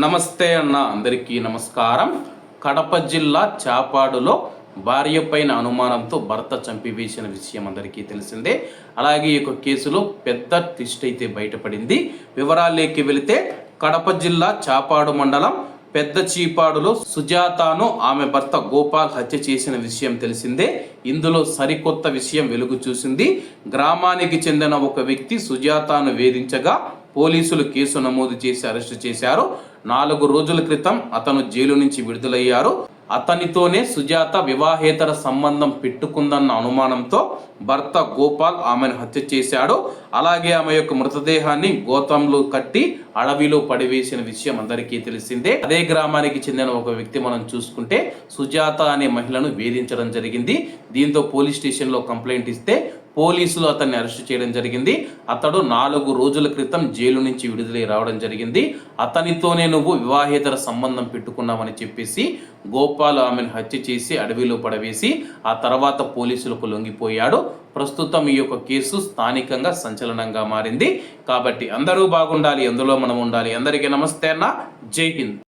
నమస్తే అన్న, అందరికీ నమస్కారం. కడప జిల్లా చాపాడులో భార్య పైన అనుమానంతో భర్త చంపివేసిన విషయం అందరికీ తెలిసిందే. అలాగే ఈ కేసులో పెద్ద ట్విస్ట్ అయితే బయటపడింది. వివరాల్లోకి వెళితే కడప జిల్లా చాపాడు మండలం పెద్ద చీపాడులో సుజాతను ఆమె భర్త గోపాల్ హత్య చేసిన విషయం తెలిసిందే. ఇందులో సరికొత్త విషయం వెలుగు చూసింది. గ్రామానికి చెందిన ఒక వ్యక్తి సుజాతను వేధించగా పోలీసులు కేసు నమోదు చేసి అరెస్టు చేశారు. 4 రోజుల క్రితం అతను జైలు నుంచి విడుదలయ్యారు. అతనితోనే సుజాత వివాహేతర సంబంధం పెట్టుకుందన్న అనుమానంతో భర్త గోపాల్ ఆమెను హత్య చేశాడు. అలాగే ఆమె యొక్క మృతదేహాన్ని గోతంలో కట్టి అడవిలో పడివేసిన విషయం అందరికీ తెలిసిందే. అదే గ్రామానికి చెందిన ఒక వ్యక్తి మనం చూసుకుంటే సుజాత అనే మహిళను వేధించడం జరిగింది. దీంతో పోలీస్ స్టేషన్లో కంప్లైంట్ ఇస్తే పోలీసులు అతన్ని అరెస్ట్ చేయడం జరిగింది. అతడు 4 రోజుల క్రితం జైలు నుంచి విడుదలై రావడం జరిగింది. అతనితోనే నువ్వు వివాహేతర సంబంధం పెట్టుకున్నావని చెప్పేసి గోపాల్ ఆమెను హత్య చేసి అడవిలో పడవేసి ఆ తర్వాత పోలీసులకు లొంగిపోయాడు. ప్రస్తుతం ఈ యొక్క కేసు స్థానికంగా సంచలనంగా మారింది. కాబట్టి అందరూ బాగుండాలి, అందులో మనం ఉండాలి. అందరికీ నమస్తే అన్న, జై హింద్.